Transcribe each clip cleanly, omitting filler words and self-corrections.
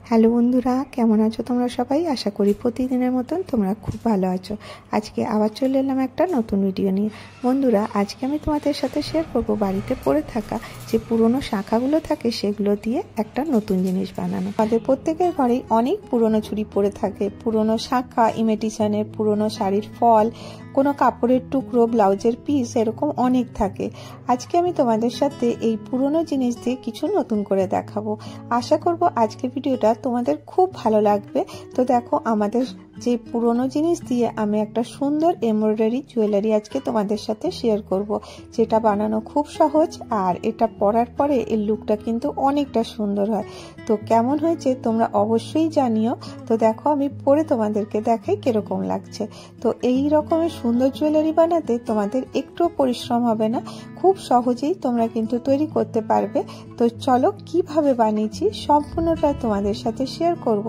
Hello বন্ধুরা, কেমন আছো তোমরা সবাই? আশা করি প্রতিদিনের মতন তোমরা খুব ভালো আছো। আজকে আবার চলে এলাম একটা নতুন ভিডিও নিয়ে। বন্ধুরা, আজকে আমি তোমাদের সাথে শেয়ার করব বাড়িতে পড়ে থাকা যে পুরনো শাঁখাগুলো থাকে সেগুলো দিয়ে একটা নতুন জিনিস বানানো। আমাদের প্রত্যেকের ঘরেই অনেক পুরনো ছুরি পড়ে থাকে, পুরনো শাঁখা, ইমিটেশনের পুরনো শাড়ির ফল, কোনো কাপড়ের টুকরো, ব্লাউজের পিস, এরকম অনেক থাকে। আজকে আমি তোমাদের সাথে এই পুরনো জিনিস দিয়ে কিছু নতুন করে দেখাবো। আশা করব আজকের ভিডিওটা তোমাদের খুব ভালো লাগবে। তো দেখো, আমাদের যে পুরনো জিনিস দিয়ে আমি একটা সুন্দর এমব্রয়ডারি জুয়েলারি আজকে তোমাদের সাথে শেয়ার করব, যেটা বানানো খুব সহজ আর এটা পরার পরে এর লুকটা কিন্তু অনেকটা সুন্দর হয়। তো কেমন হয়েছে তোমরা অবশ্যই জানিও। তো দেখো, আমি পরে তোমাদেরকে দেখাই কিরকম লাগছে। তো এই রকমের সুন্দর জুয়েলারি বানাতে তোমাদের একটু পরিশ্রম হবে না, খুব সহজেই তোমরা কিন্তু তৈরি করতে পারবে। তো চলো, কিভাবে বানিয়েছি সম্পূর্ণটা তোমাদের সাথে শেয়ার করব।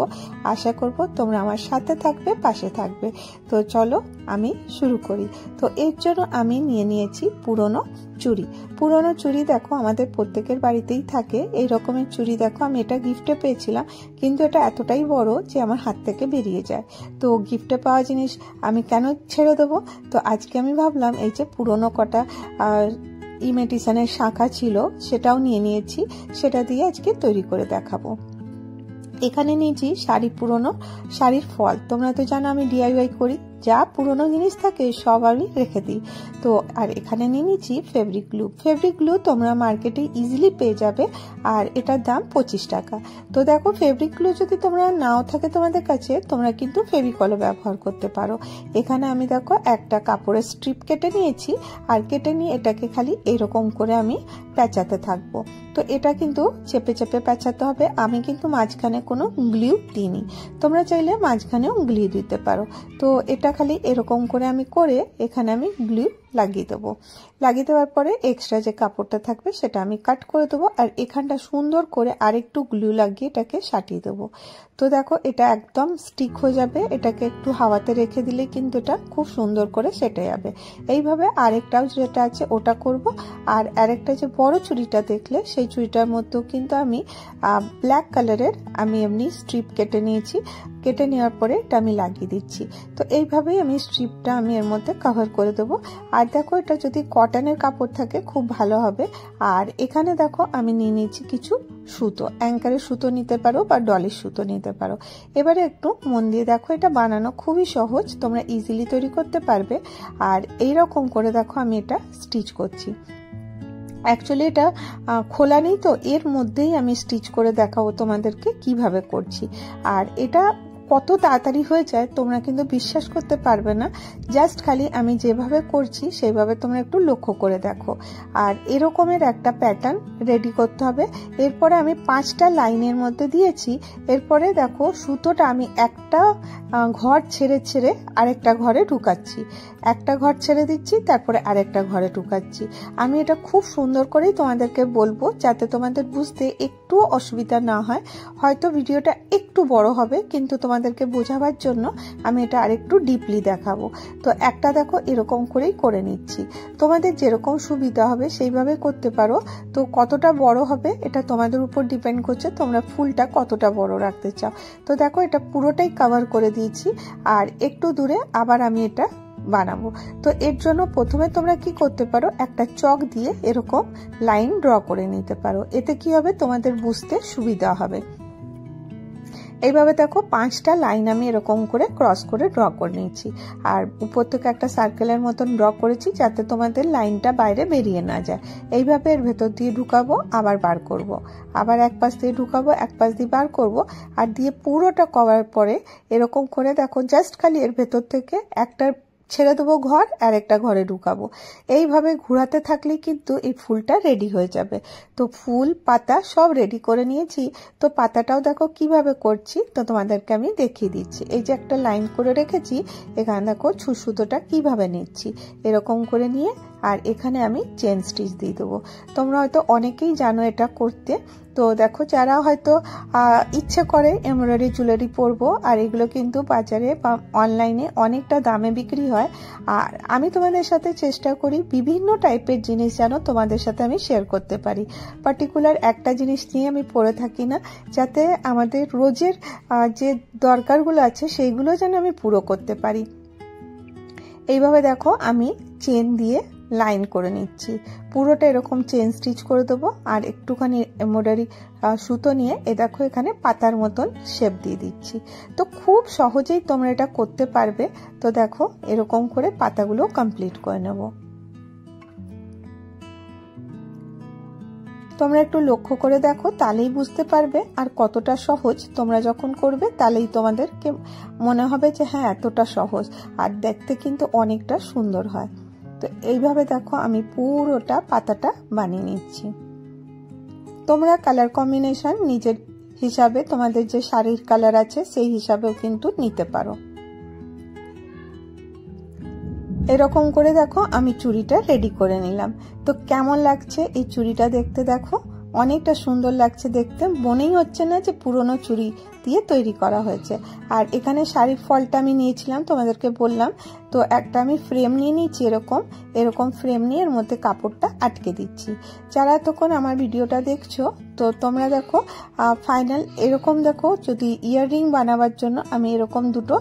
আশা করব তোমরা আমার সাথে থাকবে, পাশে থাকবে। তো চলো আমি শুরু করি। তো এর জন্য আমি নিয়ে নিয়েছি পুরনো চুড়ি। পুরনো চুড়ি দেখো আমাদের প্রত্যেকের বাড়িতেই থাকে। এই রকমের চুড়ি দেখো, আমি এটা গিফটে পেয়েছিলাম, কিন্তু এটা এতটাই বড় যে আমার হাত থেকে বেরিয়ে যায়। তো গিফটে পাওয়া জিনিস আমি কেন ছেড়ে দেবো? তো আজকে আমি ভাবলাম এই যে পুরনো কটা ইমিটেশনের শাঁখা ছিল সেটাও নিয়ে নিয়েছি, সেটা দিয়ে আজকে তৈরি করে দেখাবো। এখানে নিয়েছি পুরনো শাড়ির ফল। তোমরা তো জানো আমি DIY করি, যা পুরনো জিনিস থাকে সব আমি রেখে দিই। তো আর এখানে নিয়ে নিয়েছি ফেব্রিক গ্লু। ফেব্রিক গ্লু তোমরা মার্কেটে ইজিলি পেয়ে যাবে, আর এটার দাম 25 টাকা। তো দেখো, ফেব্রিক গ্লু যদি তোমরা নাও থাকে তোমাদের কাছে, তোমরা কিন্তু ফেভিকলও ব্যবহার করতে পারো। এখানে আমি দেখো একটা কাপড়ের স্ট্রিপ কেটে নিয়েছি, আর কেটে নিয়ে এটাকে খালি এরকম করে আমি পেঁচাতে থাকবো। তো এটা কিন্তু চেপে চেপে পেঁচাতে হবে। আমি কিন্তু মাঝখানে কোনো গ্লু দিইনি, তোমরা চাইলে মাঝখানেও গ্লু দিতে পারো। তো এটা খালি এরকম করে আমি করে এখানে আমি গ্লু লাগিয়ে দেবো। লাগিয়ে দেওয়ার পরে এক্সট্রা যে কাপড়টা থাকবে সেটা আমি কাট করে দেবো, আর এখানটা সুন্দর করে আরেকটু গ্লু লাগিয়ে এটাকে সাটিয়ে দেবো। তো দেখো, এটা একদম স্টিক হয়ে যাবে। এটাকে একটু হাওয়াতে রেখে দিলে কিন্তু এটা খুব সুন্দর করে সেটে যাবে। এইভাবে আরেকটাও যেটা আছে ওটা করব। আর আরেকটা যে বড় চুড়িটা দেখলে, সেই চুড়িটার মধ্যেও কিন্তু আমি ব্ল্যাক কালারের আমি এমনি স্ট্রিপ কেটে নিয়েছি। কেটে নেওয়ার পরে এটা আমি লাগিয়ে দিচ্ছি। তো এইভাবেই আমি স্ট্রিপটা আমি এর মধ্যে কভার করে দেবো। আর দেখো, এটা যদি কটনের কাপড় থাকে খুব ভালো হবে। আর এখানে দেখো আমি নিয়ে নিয়েছি কিছু সুতো, অ্যাঙ্কারের সুতো নিতে পারো বা ডলের সুতো নিতে পারো। এবারে একটু মন দিয়ে দেখো, এটা বানানো খুবই সহজ, তোমরা ইজিলি তৈরি করতে পারবে। আর এইরকম করে দেখো আমি এটা স্টিচ করছি। অ্যাকচুয়ালি এটা খোলা নেই, তো এর মধ্যেই আমি স্টিচ করে দেখাবো তোমাদেরকে কিভাবে করছি। আর এটা কত তাড়াতাড়ি হয়ে যায় তোমরা কিন্তু বিশ্বাস করতে পারবে না। জাস্ট খালি আমি যেভাবে করছি সেইভাবে তোমরা একটু লক্ষ্য করে দেখো। আর এরকমের একটা প্যাটার্ন রেডি করতে হবে। এরপরে আমি 5টা লাইনের মধ্যে দিয়েছি। এরপরে দেখো, সুতোটা আমি একটা ঘর ছেড়ে ছেড়ে আরেকটা ঘরে ঢুকাচ্ছি, একটা ঘর ছেড়ে দিচ্ছি, তারপরে আরেকটা ঘরে ঢুকাচ্ছি। আমি এটা খুব সুন্দর করেই তোমাদেরকে বলবো, যাতে তোমাদের বুঝতে একটু অসুবিধা না হয়। হয়তো ভিডিওটা একটু বড় হবে, কিন্তু তোমাদেরকে বোঝাবার জন্য আমি এটা আরেকটু ডিপলি দেখাবো। তো একটা দেখো এরকম করেই করে নিচ্ছি। তোমাদের যেরকম সুবিধা হবে সেইভাবে করতে পারো। তো কতটা বড় হবে এটা তোমাদের উপর ডিপেন্ড করছে, তোমরা ফুলটা কতটা বড় রাখতে চাও। তো দেখো, এটা পুরোটাই কভার করে দিয়েছি, আর একটু দূরে আবার আমি এটা বানাবো। তো এর জন্য প্রথমে তোমরা কি করতে পারো, একটা চক দিয়ে এরকম লাইন ড্র করে নিতে পারো। এতে কি হবে, তোমাদের বুঝতে সুবিধা হবে। এইভাবে দেখো 5টা লাইন আমি এরকম করে ক্রস করে ড্র করে নিয়েছি, আর উপর থেকে একটা সার্কেলের মতন ড্র করেছি, যাতে তোমাদের লাইনটা বাইরে বেরিয়ে না যায়। এইভাবে এর ভেতর দিয়ে ঢুকাবো, আবার বার করব, আবার এক পাশ দিয়ে ঢুকাবো, এক পাশ দিয়ে বার করব, আর দিয়ে পুরোটা করার পরে এরকম করে দেখো, জাস্ট খালি এর ভেতর থেকে একটা ছেড়ে দেবো ঘর, আর একটা ঘরে ঢুকাবো। এইভাবে ঘোরাতে থাকলেই কিন্তু এই ফুলটা রেডি হয়ে যাবে। তো ফুল পাতা সব রেডি করে নিয়েছি। তো পাতাটাও দেখো কিভাবে করছি, তো তোমাদেরকে আমি দেখিয়ে দিচ্ছি। এই যে একটা লাইন করে রেখেছি, এখানে দেখো সুতোটা কিভাবে নিচ্ছি, এরকম করে নিয়ে আর এখানে আমি চেন স্টিচ দিয়ে দেবো। তোমরা হয়তো অনেকেই জানো এটা করতে, তো দেখো যারা হয়তো ইচ্ছে করে এমব্রয়ডারি জুয়েলারি পরবো, আর এগুলো কিন্তু বাজারে বা অনলাইনে অনেকটা দামে বিক্রি হয়। আর আমি তোমাদের সাথে চেষ্টা করি বিভিন্ন টাইপের জিনিস যেন তোমাদের সাথে আমি শেয়ার করতে পারি। পার্টিকুলার একটা জিনিস নিয়ে আমি পরে থাকি না, যাতে আমাদের রোজের যে দরকারগুলো আছে সেইগুলো যেন আমি পুরো করতে পারি। এইভাবে দেখো আমি চেন দিয়ে লাইন করে নিচ্ছি, পুরোটা এরকম চেন স্টিচ করে দেবো। আর একটুখানি এমব্রয়ডারি সুতো নিয়ে দেখো এখানে পাতার মতন শেপ দিয়ে দিচ্ছি। তো খুব সহজেই তোমরা এটা করতে পারবে। তো দেখো এরকম করে পাতাগুলো কমপ্লিট করে নেব। তোমরা একটু লক্ষ্য করে দেখো, তাহলেই বুঝতে পারবে আর কতটা সহজ। তোমরা যখন করবে তাহলেই তোমাদেরকে মনে হবে যে হ্যাঁ এতটা সহজ, আর দেখতে কিন্তু অনেকটা সুন্দর হয়। তো এইভাবে দেখো আমি পুরোটা পাতাটা বানিয়ে নিচ্ছি। তোমরা কালার কম্বিনেশন নিজের হিসাবে, তোমাদের যে শাড়ির কালার আছে সেই হিসাবেও কিন্তু নিতে পারো। এরকম করে দেখো আমি চুড়িটা রেডি করে নিলাম। তো কেমন লাগছে এই চুড়িটা দেখতে? দেখো অনেকটা সুন্দর লাগছে দেখতে, মনেই হচ্ছে না যে পুরনো চুড়ি দিয়ে তৈরি করা হয়েছে। আর এখানে শাড়ির ফলটা আমি নিয়েছিলাম, তোমাদেরকে বললাম। তো একটা আমি ফ্রেম নিয়ে নিচ্ছি, এরকম ফ্রেম নিয়ে এর মধ্যে কাপড়টা আটকে দিচ্ছি। যারা এতক্ষণ আমার ভিডিওটা দেখছো, তো তোমরা দেখো ফাইনাল এরকম দেখো, যদি ইয়াররিং বানাবার জন্য আমি এরকম দুটো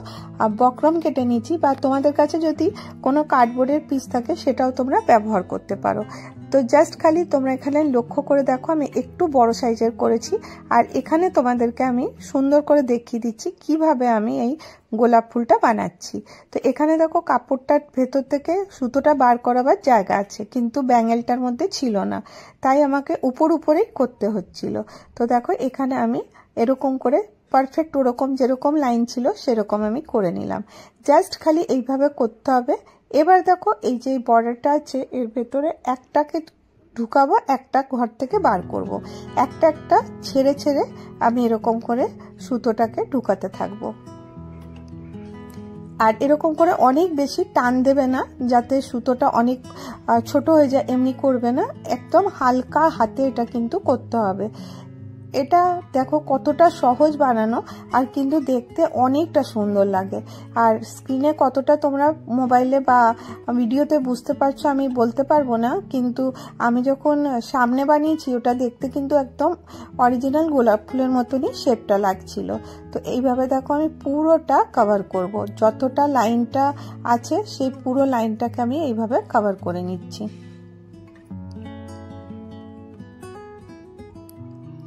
বক্রম কেটে নিচ্ছি, বা তোমাদের কাছে যদি কোনো কার্ডবোর্ডের পিস থাকে সেটাও তোমরা ব্যবহার করতে পারো। তো জাস্ট খালি তোমরা এখানে লক্ষ্য করে দেখো আমি একটু বড় সাইজের করেছি। আর এখানে তোমাদেরকে আমি সুন্দর করে দেখিয়ে দিচ্ছি কিভাবে আমি এই গোলাপ ফুলটা বানাচ্ছি। তো এখানে দেখো কাপড়টার ভেতর থেকে সুতোটা বার করাবার জায়গা আছে, কিন্তু ব্যাঙ্গেলটার মধ্যে ছিল না, তাই আমাকে উপরেই করতে হচ্ছিল। তো দেখো এখানে আমি এরকম করে পারফেক্ট ওরকম যেরকম লাইন ছিল সেরকম আমি করে নিলাম। জাস্ট খালি এইভাবে করতে হবে। এবার দেখো এই যে বর্ডারটা আছে এর ভেতরে একটাকে ঢুকাবো, একটা ঘর থেকে বার করব। একটা একটা ছেড়ে ছেড়ে আমি এরকম করে সুতোটাকে ঢুকাতে থাকবো। আর এরকম করে অনেক বেশি টান দেবে না, যাতে সুতোটা অনেক ছোট হয়ে যায়, এমনি করবে না, একদম হালকা হাতে এটা কিন্তু করতে হবে। এটা দেখো কতটা সহজ বানানো, আর কিন্তু দেখতে অনেকটা সুন্দর লাগে। আর স্ক্রিনে কতটা তোমরা মোবাইলে বা ভিডিওতে বুঝতে পারছো আমি বলতে পারবো না, কিন্তু আমি যখন সামনে বানিয়েছি ওটা দেখতে কিন্তু একদম অরিজিনাল গোলাপ ফুলের মতনই শেপটা লাগছিল। তো এইভাবে দেখো আমি পুরোটা কভার করব, যতটা লাইনটা আছে সেই পুরো লাইনটাকে আমি এইভাবে কভার করে নিচ্ছি।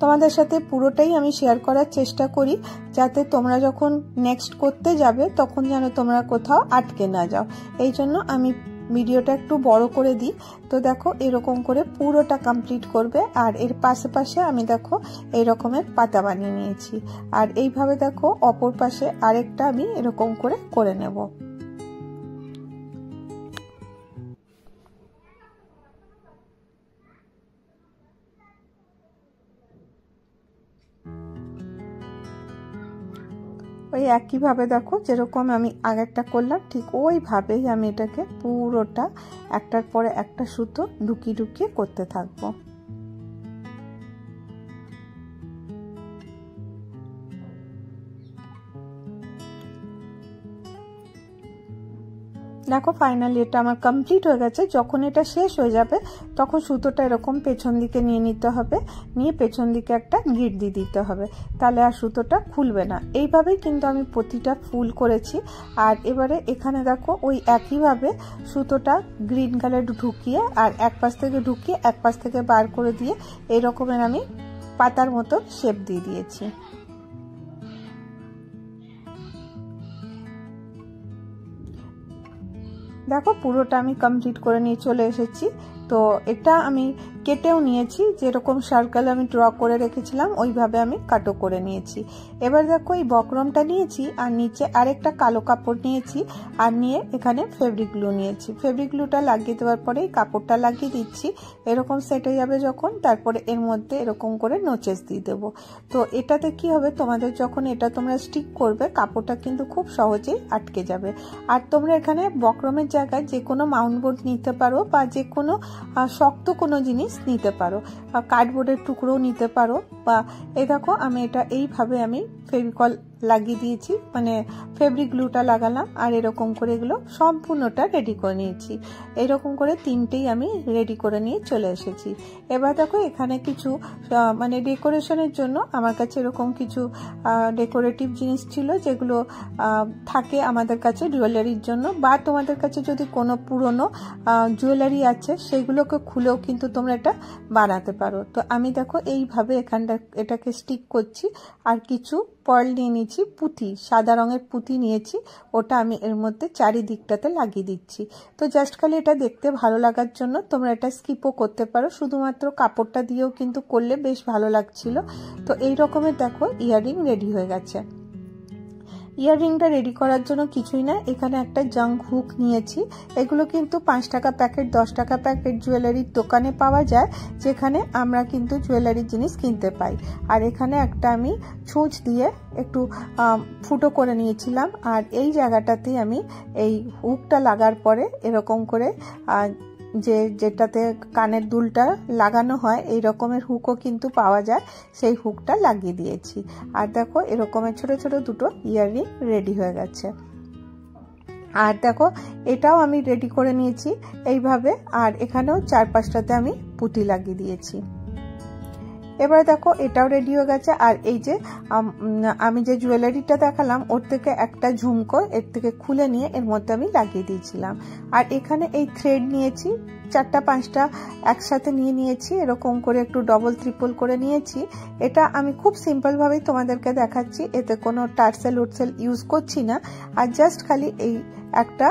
তোমাদের সাথে পুরোটাই আমি শেয়ার করার চেষ্টা করি, যাতে তোমরা যখন নেক্সট করতে যাবে তখন যেন তোমরা কোথাও আটকে না যাও। এই জন্য আমি ভিডিওটা একটু বড় করে দিই। তো দেখো এরকম করে পুরোটা কমপ্লিট করবে। আর এর পাশে পাশে আমি দেখো এই রকমের পাতা বানিয়ে নিয়েছি। আর এইভাবে দেখো অপর পাশে আরেকটা আমি এরকম করে নেব। ওই একইভাবে দেখো যেরকম আমি আগেরটা করলাম ঠিক ওইভাবেই আমি এটাকে পুরোটা একটার পরে একটা সুতো ঢুকিয়ে করতে থাকবো। দেখো ফাইনালি এটা আমার কমপ্লিট হয়ে গেছে। যখন এটা শেষ হয়ে যাবে তখন সুতোটা এরকম পেছন দিকে নিয়ে নিতে হবে, নিয়ে পেছন দিকে একটা গিট দিয়ে দিতে হবে, তাহলে আর সুতোটা খুলবে না। এইভাবেই কিন্তু আমি প্রতিটা ফুল করেছি। আর এবারে এখানে দেখো ওই একইভাবে সুতোটা গ্রিন কালার ঢুকিয়ে আর এক পাশ থেকে ঢুকিয়ে এক পাশ থেকে বার করে দিয়ে এরকমের আমি পাতার মতো শেপ দিয়ে দিয়েছি। দেখো পুরোটা আমি কমপ্লিট করে নিয়ে চলে এসেছি। তো এটা আমি কেটেও নিয়েছি, যেরকম সার্কেল আমি ড্র করে রেখেছিলাম ওইভাবে আমি কাটও করে নিয়েছি। এবার দেখো এই বক্রমটা নিয়েছি আর নিচে আরেকটা কালো কাপড় নিয়েছি, আর নিয়ে এখানে ফেব্রিক গ্লু নিয়েছি। ফেব্রিক গ্লুটা লাগিয়ে দেওয়ার পরে কাপড়টা লাগিয়ে দিচ্ছি, এরকম সেট হয়ে যাবে যখন, তারপরে এর মধ্যে এরকম করে নোচেস দিয়ে দেবো। তো এটাতে কি হবে, তোমাদের যখন এটা তোমরা স্টিক করবে কাপড়টা কিন্তু খুব সহজেই আটকে যাবে। আর তোমরা এখানে বক্রমের জায়গায় যে কোনো মাউন্ট বোর্ড নিতে পারো, বা যে কোনো শক্ত কোনো জিনিস নিতে পারো, কার্ডবোর্ডের টুকরোও নিতে পারো। বা এই দেখো আমি এটা এইভাবে আমি ফেভিকল লাগিয়ে দিয়েছি, মানে ফেব্রিক গ্লুটা লাগালাম, আর এরকম করে এগুলো সম্পূর্ণটা রেডি করে নিয়েছি। এরকম করে তিনটেই আমি রেডি করে নিয়ে চলে এসেছি। এবার দেখো এখানে কিছু মানে ডেকোরেশনের জন্য আমার কাছে এরকম কিছু ডেকোরেটিভ জিনিস ছিল, যেগুলো থাকে আমাদের কাছে জুয়েলারির জন্য, বা তোমাদের কাছে যদি কোনো পুরনো জুয়েলারি আছে সেগুলোকে খুলেও কিন্তু তোমরা এটা বানাতে পারো। তো আমি দেখো এইভাবে এটাকে স্টিক করছি, আর কিছু পার্ল নিয়ে নিয়েছি, পুঁতি, সাদা রঙের পুঁতি নিয়েছি, ওটা আমি এর মধ্যে চারিদিকটাতে লাগিয়ে দিচ্ছি। তো জাস্ট খালি এটা দেখতে ভালো লাগার জন্য তোমরা এটা স্কিপও করতে পারো, শুধুমাত্র কাপড়টা দিয়েও কিন্তু করলে বেশ ভালো লাগছিল। তো এই রকমের দেখো ইয়াররিং রেডি হয়ে গেছে। ইয়াররিংটা রেডি করার জন্য কিছুই না, এখানে একটা জাঙ্ক হুক নিয়েছি। এগুলো কিন্তু 5 টাকা প্যাকেট, 10 টাকা প্যাকেট জুয়েলারির দোকানে পাওয়া যায়, যেখানে আমরা কিন্তু জুয়েলারির জিনিস কিনতে পাই। আর এখানে একটা আমি ছুঁচ দিয়ে একটু ফুটো করে নিয়েছিলাম, আর এই জায়গাটাতে আমি এই হুকটা লাগার পরে এরকম করে যেটাতে কানের দুলটা লাগানো হয় এই রকমের হুকও কিন্তু পাওয়া যায়, সেই হুকটা লাগিয়ে দিয়েছি। আর দেখো এরকমের ছোট ছোট দুটো ইয়াররিং রেডি হয়ে গেছে। আর দেখো এটাও আমি রেডি করে নিয়েছি এইভাবে, আর এখানেও 4-5টাতে আমি পুঁতি লাগিয়ে দিয়েছি। এবারে দেখো এটাও রেডি হয়ে গেছে। আর এই যে আমি যে জুয়েলারিটা দেখালাম ওর থেকে একটা ঝুমকো এর থেকে খুলে নিয়ে এর মধ্যে আমি লাগিয়ে দিয়েছিলাম। আর এখানে এই থ্রেড নিয়েছি 4-5টা একসাথে নিয়েছি, এরকম করে একটু ডবল ট্রিপল করে নিয়েছি। এটা আমি খুব সিম্পল ভাবেই তোমাদেরকে দেখাচ্ছি, এতে কোনো টার্সেল উটসেল ইউজ করছি না। আর জাস্ট খালি এই একটা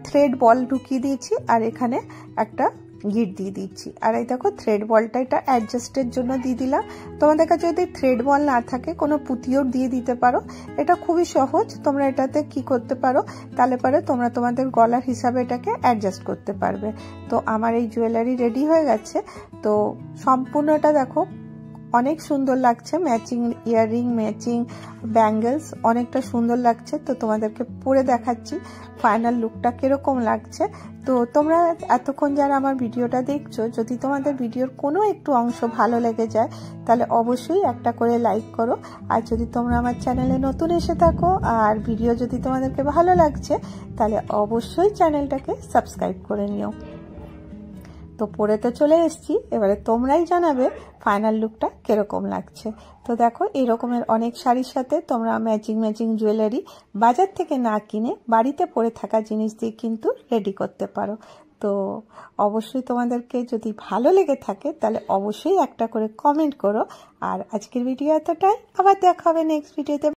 থ্রেড বল ঢুকিয়ে দিয়েছি, আর এখানে একটা গিট দিয়ে দিচ্ছি। আর এই দেখো থ্রেড বলটা এটা অ্যাডজাস্টের জন্য দিয়ে দিলাম। তোমাদের কাছে যদি থ্রেড বল না থাকে কোনো পুঁতিও দিয়ে দিতে পারো, এটা খুবই সহজ। তোমরা এটাতে কি করতে পারো, তাহলে পরে তোমরা তোমাদের গলার হিসাবে এটাকে অ্যাডজাস্ট করতে পারবে। তো আমার এই জুয়েলারি রেডি হয়ে গেছে। তো সম্পূর্ণটা দেখো অনেক সুন্দর লাগছে, ম্যাচিং ইয়াররিং, ম্যাচিং ব্যাঙ্গেলস, অনেকটা সুন্দর লাগছে। তো তোমাদেরকে পরে দেখাচ্ছি ফাইনাল লুকটা কিরকম লাগছে। তো তোমরা এতক্ষণ যারা আমার ভিডিওটা দেখছো, যদি তোমাদের ভিডিওর কোনো একটু অংশ ভালো লেগে যায় তাহলে অবশ্যই একটা করে লাইক করো। আর যদি তোমরা আমার চ্যানেলে নতুন এসে থাকো আর ভিডিও যদি তোমাদেরকে ভালো লাগছে তাহলে অবশ্যই চ্যানেলটাকে সাবস্ক্রাইব করে নিও। তো পরে তো চলে এসেছি, এবারে তোমরাই জানাবে ফাইনাল লুকটা কিরকম লাগছে। তো দেখো এরকমের অনেক শাড়ির সাথে তোমরা ম্যাচিং জুয়েলারি বাজার থেকে না কিনে বাড়িতে পরে থাকা জিনিস দিয়ে কিন্তু রেডি করতে পারো। তো অবশ্যই তোমাদেরকে যদি ভালো লেগে থাকে তাহলে অবশ্যই একটা করে কমেন্ট করো। আর আজকের ভিডিও এতটাই, আবার দেখা হবে নেক্সট ভিডিওতে।